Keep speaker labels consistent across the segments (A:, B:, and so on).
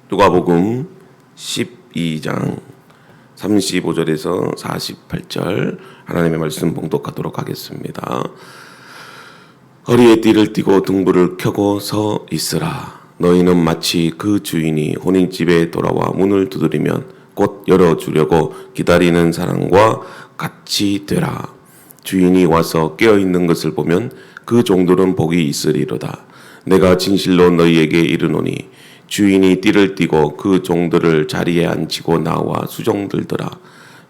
A: 누가복음 12장 35절에서 48절 하나님의 말씀 봉독하도록 하겠습니다. 허리에 띠를 띠고 등불을 켜고 서 있으라. 너희는 마치 그 주인이 혼인집에 돌아와 문을 두드리면 곧 열어주려고 기다리는 사람과 같이 되라. 주인이 와서 깨어있는 것을 보면 그 종들은 복이 있으리로다. 내가 진실로 너희에게 이르노니 주인이 띠를 띠고 그 종들을 자리에 앉히고 나와 수종들더라.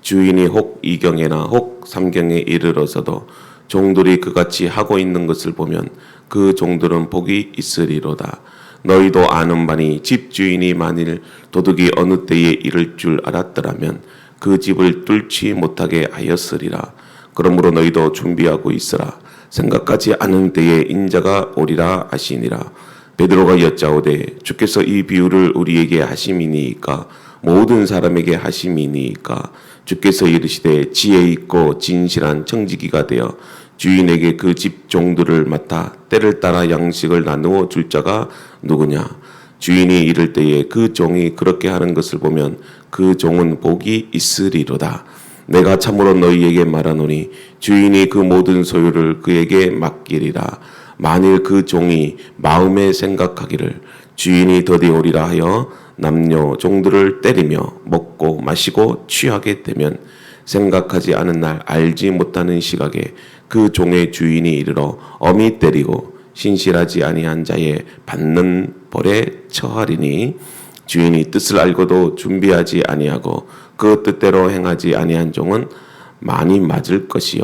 A: 주인이 혹 이경에나 혹 삼경에 이르러서도 종들이 그같이 하고 있는 것을 보면 그 종들은 복이 있으리로다. 너희도 아는 바니 집주인이 만일 도둑이 어느 때에 이를 줄 알았더라면 그 집을 뚫지 못하게 하였으리라. 그러므로 너희도 준비하고 있으라. 생각하지 않은 때에 인자가 오리라 하시니라. 베드로가 여짜오되 주께서 이 비유를 우리에게 하심이니이까 모든 사람에게 하심이니이까. 주께서 이르시되 지혜 있고 진실한 청지기가 되어 주인에게 그 집 종들을 맡아 때를 따라 양식을 나누어 줄 자가 누구냐. 주인이 이를 때에 그 종이 그렇게 하는 것을 보면 그 종은 복이 있으리로다. 내가 참으로 너희에게 말하노니 주인이 그 모든 소유를 그에게 맡기리라. 만일 그 종이 마음에 생각하기를 주인이 더디 오리라 하여 남녀 종들을 때리며 먹고 마시고 취하게 되면 생각하지 않은 날 알지 못하는 시각에 그 종의 주인이 이르러 엄히 때리고 신실하지 아니한 자의 받는 벌에 처하리니 주인이 뜻을 알고도 준비하지 아니하고 그 뜻대로 행하지 아니한 종은 많이 맞을 것이요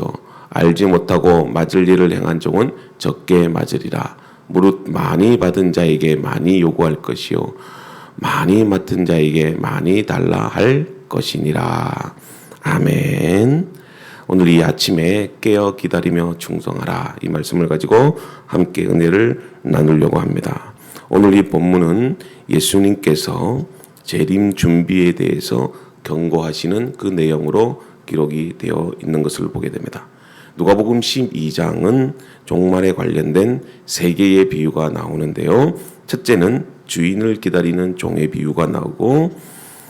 A: 알지 못하고 맞을 일을 행한 종은 적게 맞으리라. 무릇 많이 받은 자에게 많이 요구할 것이요 많이 맡은 자에게 많이 달라 할 것이니라. 아멘. 오늘 이 아침에 깨어 기다리며 충성하라, 이 말씀을 가지고 함께 은혜를 나누려고 합니다. 오늘 이 본문은 예수님께서 재림 준비에 대해서 경고하시는 그 내용으로 기록이 되어 있는 것을 보게 됩니다. 누가복음 12장은 종말에 관련된 세 개의 비유가 나오는데요. 첫째는 주인을 기다리는 종의 비유가 나오고,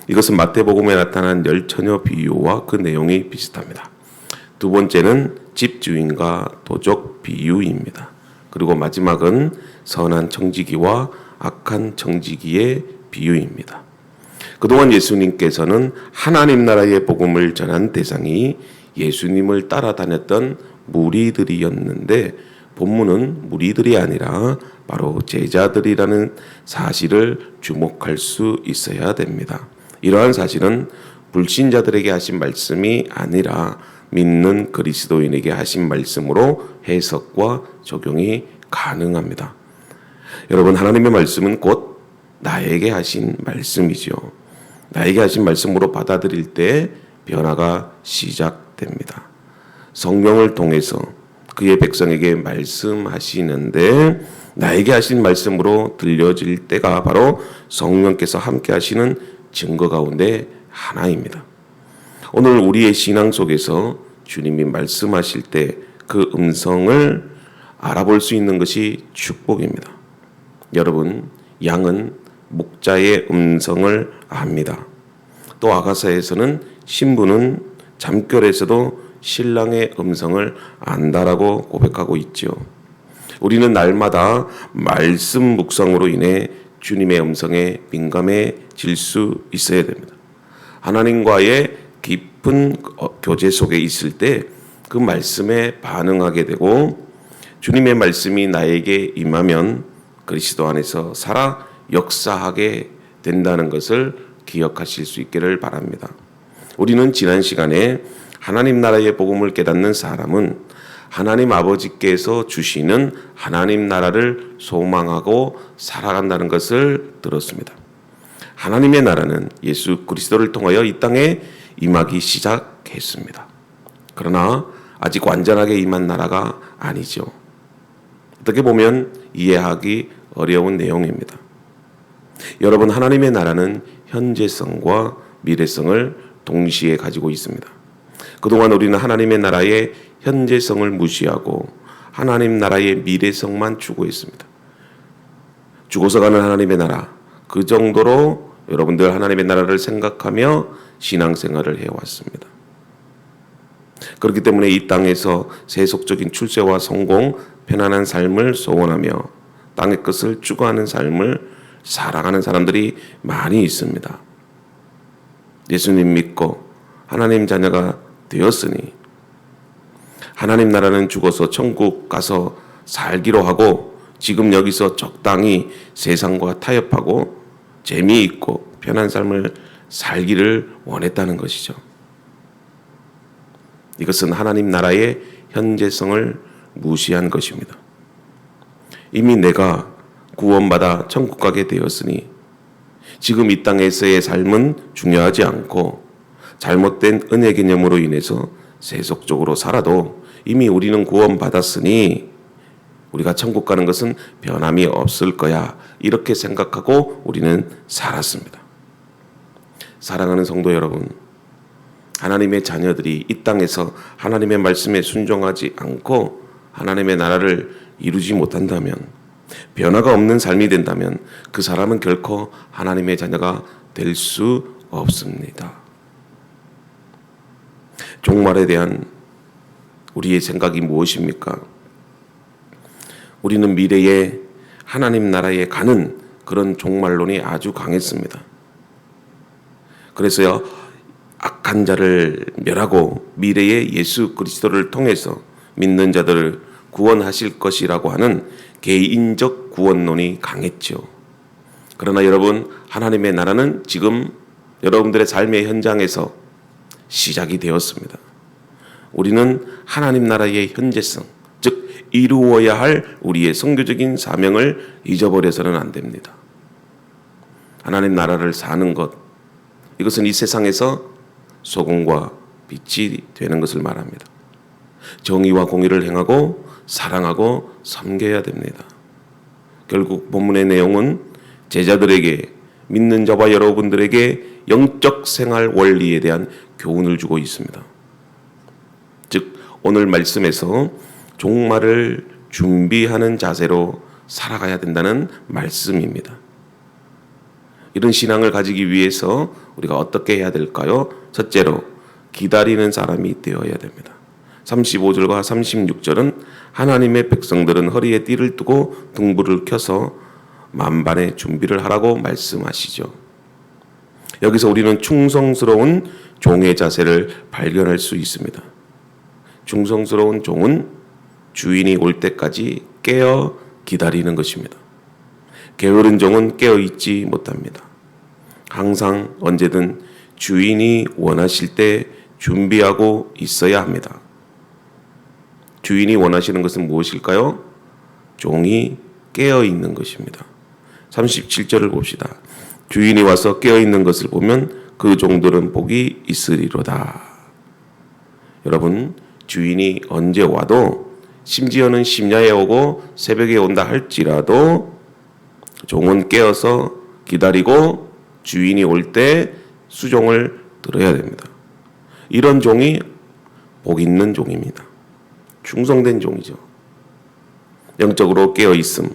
A: 이것은 마태복음에 나타난 열처녀 비유와 그 내용이 비슷합니다. 두 번째는 집주인과 도적 비유입니다. 그리고 마지막은 선한 청지기와 악한 청지기의 비유입니다. 그동안 예수님께서는 하나님 나라의 복음을 전한 대상이 예수님을 따라다녔던 무리들이었는데, 본문은 무리들이 아니라 바로 제자들이라는 사실을 주목할 수 있어야 됩니다. 이러한 사실은 불신자들에게 하신 말씀이 아니라 믿는 그리스도인에게 하신 말씀으로 해석과 적용이 가능합니다. 여러분, 하나님의 말씀은 곧 나에게 하신 말씀이죠. 나에게 하신 말씀으로 받아들일 때 변화가 시작됩니다. 성령을 통해서 그의 백성에게 말씀하시는데 나에게 하신 말씀으로 들려질 때가 바로 성령께서 함께 하시는 증거 가운데 하나입니다. 오늘 우리의 신앙 속에서 주님이 말씀하실 때 그 음성을 알아볼 수 있는 것이 축복입니다. 여러분, 양은 목자의 음성을 압니다. 또 아가서에서는 신부는 잠결에서도 신랑의 음성을 안다라고 고백하고 있죠. 우리는 날마다 말씀 묵상으로 인해 주님의 음성에 민감해질 수 있어야 됩니다. 하나님과의 깊은 교제 속에 있을 때 그 말씀에 반응하게 되고, 주님의 말씀이 나에게 임하면 그리스도 안에서 살아 역사하게 된다는 것을 기억하실 수 있기를 바랍니다. 우리는 지난 시간에 하나님 나라의 복음을 깨닫는 사람은 하나님 아버지께서 주시는 하나님 나라를 소망하고 살아간다는 것을 들었습니다. 하나님의 나라는 예수 그리스도를 통하여 이 땅에 임하기 시작했습니다. 그러나 아직 완전하게 임한 나라가 아니죠. 어떻게 보면 이해하기 어려운 내용입니다. 여러분, 하나님의 나라는 현재성과 미래성을 동시에 가지고 있습니다. 그동안 우리는 하나님의 나라의 현재성을 무시하고 하나님 나라의 미래성만 추구했습니다. 죽어서 가는 하나님의 나라, 그 정도로 여러분들 하나님의 나라를 생각하며 신앙생활을 해왔습니다. 그렇기 때문에 이 땅에서 세속적인 출세와 성공, 편안한 삶을 소원하며 땅의 것을 추구하는 삶을 살아가는 사람들이 많이 있습니다. 예수님 믿고 하나님 자녀가 되었으니 하나님 나라는 죽어서 천국 가서 살기로 하고 지금 여기서 적당히 세상과 타협하고 재미있고 편한 삶을 살기를 원했다는 것이죠. 이것은 하나님 나라의 현재성을 무시한 것입니다. 이미 내가 구원받아 천국 가게 되었으니 지금 이 땅에서의 삶은 중요하지 않고 잘못된 은혜 개념으로 인해서 세속적으로 살아도 이미 우리는 구원받았으니 우리가 천국 가는 것은 변함이 없을 거야. 이렇게 생각하고 우리는 살았습니다. 사랑하는 성도 여러분, 하나님의 자녀들이 이 땅에서 하나님의 말씀에 순종하지 않고 하나님의 나라를 이루지 못한다면, 변화가 없는 삶이 된다면 그 사람은 결코 하나님의 자녀가 될 수 없습니다. 종말에 대한 우리의 생각이 무엇입니까? 우리는 미래에 하나님 나라에 가는 그런 종말론이 아주 강했습니다. 그래서요, 악한 자를 멸하고 미래에 예수 그리스도를 통해서 믿는 자들을 구원하실 것이라고 하는 개인적 구원론이 강했죠. 그러나 여러분, 하나님의 나라는 지금 여러분들의 삶의 현장에서 시작이 되었습니다. 우리는 하나님 나라의 현재성, 즉 이루어야 할 우리의 선교적인 사명을 잊어버려서는 안 됩니다. 하나님 나라를 사는 것, 이것은 이 세상에서 소금과 빛이 되는 것을 말합니다. 정의와 공의를 행하고 사랑하고 섬겨야 됩니다. 결국 본문의 내용은 제자들에게, 믿는 자와 여러분들에게 영적 생활 원리에 대한 교훈을 주고 있습니다. 즉 오늘 말씀에서 종말을 준비하는 자세로 살아가야 된다는 말씀입니다. 이런 신앙을 가지기 위해서 우리가 어떻게 해야 될까요? 첫째로 기다리는 사람이 되어야 됩니다. 35절과 36절은 하나님의 백성들은 허리에 띠를 두고 등불을 켜서 만반의 준비를 하라고 말씀하시죠. 여기서 우리는 충성스러운 종의 자세를 발견할 수 있습니다. 충성스러운 종은 주인이 올 때까지 깨어 기다리는 것입니다. 게으른 종은 깨어 있지 못합니다. 항상 언제든 주인이 원하실 때 준비하고 있어야 합니다. 주인이 원하시는 것은 무엇일까요? 종이 깨어 있는 것입니다. 37절을 봅시다. 주인이 와서 깨어 있는 것을 보면 그 종들은 복이 있으리로다. 여러분, 주인이 언제 와도, 심지어는 심야에 오고 새벽에 온다 할지라도 종은 깨어서 기다리고 주인이 올 때 수종을 들어야 됩니다. 이런 종이 복 있는 종입니다. 충성된 종이죠. 영적으로 깨어 있음.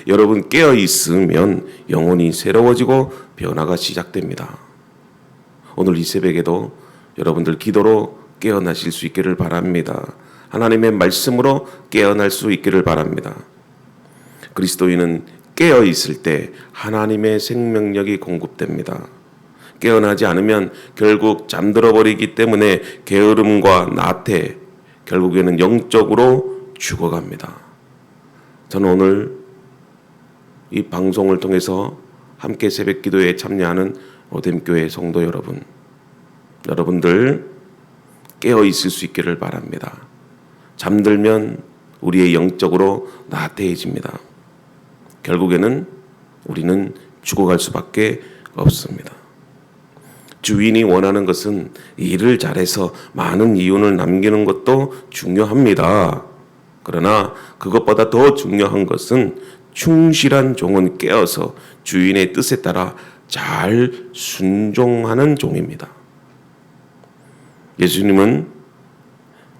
A: 여러분, 깨어 있으면 영혼이 새로워지고 변화가 시작됩니다. 오늘 이 새벽에도 여러분들 기도로 깨어나실 수 있기를 바랍니다. 하나님의 말씀으로 깨어날 수 있기를 바랍니다. 그리스도인은 깨어 있을 때 하나님의 생명력이 공급됩니다. 깨어나지 않으면 결국 잠들어 버리기 때문에 게으름과 나태, 결국에는 영적으로 죽어갑니다. 저는 오늘 이 방송을 통해서 함께 새벽 기도에 참여하는 로뎀교회 성도 여러분, 여러분들 깨어 있을 수 있기를 바랍니다. 잠들면 우리의 영적으로 나태해집니다. 결국에는 우리는 죽어갈 수밖에 없습니다. 주인이 원하는 것은 일을 잘해서 많은 이윤을 남기는 것도 중요합니다. 그러나 그것보다 더 중요한 것은 충실한 종은 깨어서 주인의 뜻에 따라 잘 순종하는 종입니다. 예수님은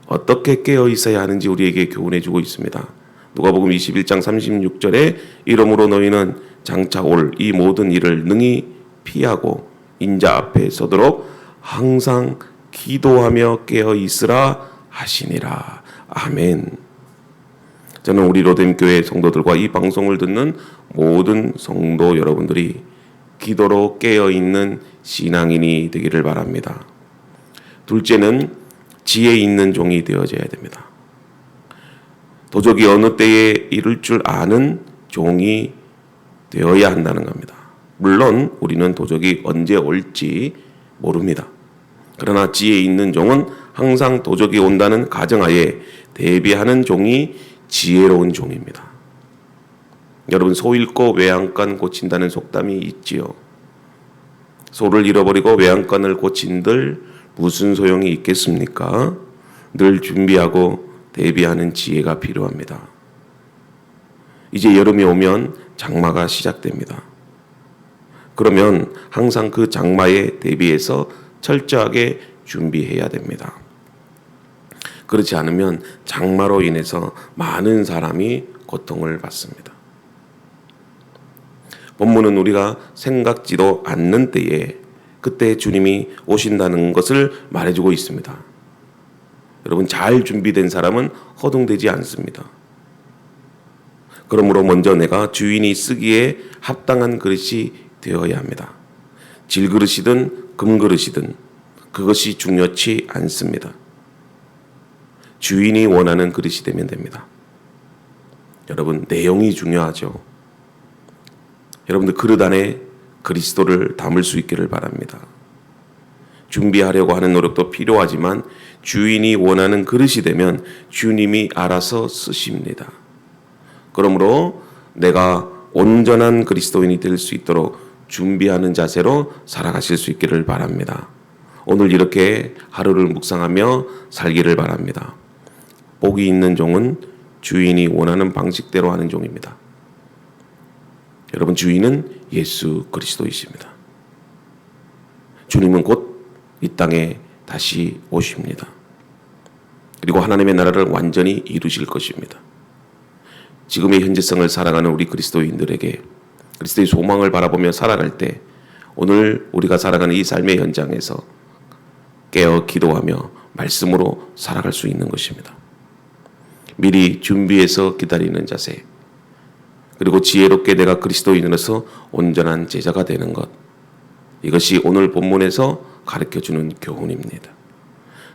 A: 어떻게 깨어 있어야 하는지 우리에게 교훈해 주고 있습니다. 누가복음 21장 36절에 이러므로 너희는 장차 올 이 모든 일을 능히 피하고 인자 앞에 서도록 항상 기도하며 깨어 있으라 하시니라. 아멘. 저는 우리 로뎀 교회 성도들과 이 방송을 듣는 모든 성도 여러분들이 기도로 깨어 있는 신앙인이 되기를 바랍니다. 둘째는 지혜 있는 종이 되어져야 됩니다. 도적이 어느 때에 이룰 줄 아는 종이 되어야 한다는 겁니다. 물론 우리는 도적이 언제 올지 모릅니다. 그러나 지혜 있는 종은 항상 도적이 온다는 가정하에 대비하는 종이 지혜로운 종입니다. 여러분, 소 잃고 외양간 고친다는 속담이 있지요. 소를 잃어버리고 외양간을 고친들 무슨 소용이 있겠습니까? 늘 준비하고 대비하는 지혜가 필요합니다. 이제 여름이 오면 장마가 시작됩니다. 그러면 항상 그 장마에 대비해서 철저하게 준비해야 됩니다. 그렇지 않으면 장마로 인해서 많은 사람이 고통을 받습니다. 본문은 우리가 생각지도 않는 때에 그때 주님이 오신다는 것을 말해주고 있습니다. 여러분, 잘 준비된 사람은 허둥대지 않습니다. 그러므로 먼저 내가 주인이 쓰기에 합당한 그릇이 되어야 합니다. 질그릇이든 금그릇이든 그것이 중요치 않습니다. 주인이 원하는 그릇이 되면 됩니다. 여러분, 내용이 중요하죠. 여러분들 그릇 안에 그리스도를 담을 수 있기를 바랍니다. 준비하려고 하는 노력도 필요하지만 주인이 원하는 그릇이 되면 주님이 알아서 쓰십니다. 그러므로 내가 온전한 그리스도인이 될 수 있도록 준비하는 자세로 살아가실 수 있기를 바랍니다. 오늘 이렇게 하루를 묵상하며 살기를 바랍니다. 복이 있는 종은 주인이 원하는 방식대로 하는 종입니다. 여러분, 주인은 예수 그리스도이십니다. 주님은 곧 이 땅에 다시 오십니다. 그리고 하나님의 나라를 완전히 이루실 것입니다. 지금의 현재성을 살아가는 우리 그리스도인들에게 그리스도의 소망을 바라보며 살아갈 때 오늘 우리가 살아가는 이 삶의 현장에서 깨어 기도하며 말씀으로 살아갈 수 있는 것입니다. 미리 준비해서 기다리는 자세, 그리고 지혜롭게 내가 그리스도인으로서 온전한 제자가 되는 것, 이것이 오늘 본문에서 가르쳐주는 교훈입니다.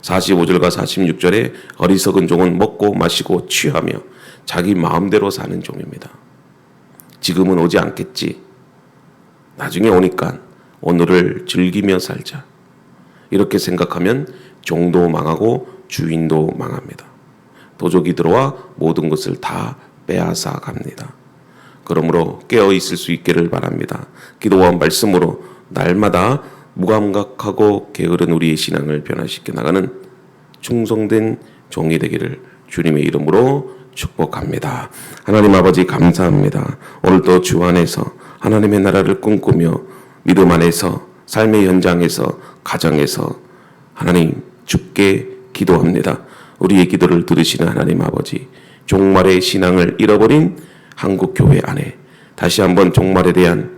A: 45절과 46절에 어리석은 종은 먹고 마시고 취하며 자기 마음대로 사는 종입니다. 지금은 오지 않겠지, 나중에 오니까 오늘을 즐기며 살자, 이렇게 생각하면 종도 망하고 주인도 망합니다. 도적이 들어와 모든 것을 다 빼앗아 갑니다. 그러므로 깨어 있을 수 있기를 바랍니다. 기도와 말씀으로 날마다 무감각하고 게으른 우리의 신앙을 변화시켜 나가는 충성된 종이 되기를 주님의 이름으로 축복합니다. 하나님 아버지, 감사합니다. 오늘도 주 안에서 하나님의 나라를 꿈꾸며 믿음 안에서 삶의 현장에서 가정에서 하나님 주께 기도합니다. 우리의 기도를 들으시는 하나님 아버지, 종말의 신앙을 잃어버린 한국 교회 안에 다시 한번 종말에 대한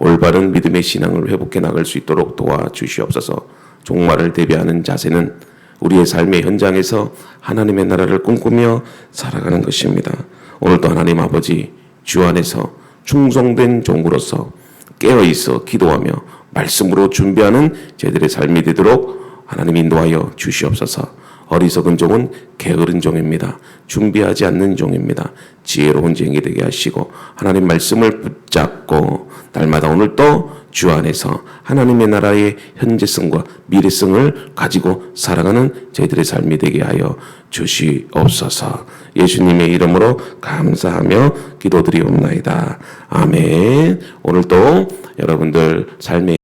A: 올바른 믿음의 신앙을 회복해 나갈 수 있도록 도와주시옵소서. 종말을 대비하는 자세는 우리의 삶의 현장에서 하나님의 나라를 꿈꾸며 살아가는 것입니다. 오늘도 하나님 아버지, 주 안에서 충성된 종으로서 깨어있어 기도하며 말씀으로 준비하는 저희들의 삶이 되도록 하나님 인도하여 주시옵소서. 어리석은 종은 게으른 종입니다. 준비하지 않는 종입니다. 지혜로운 종이 되게 하시고 하나님 말씀을 붙잡고 날마다 오늘도 주 안에서 하나님의 나라의 현재성과 미래성을 가지고 살아가는 저희들의 삶이 되게 하여 주시옵소서. 예수님의 이름으로 감사하며 기도드리옵나이다. 아멘. 오늘도 여러분들 삶의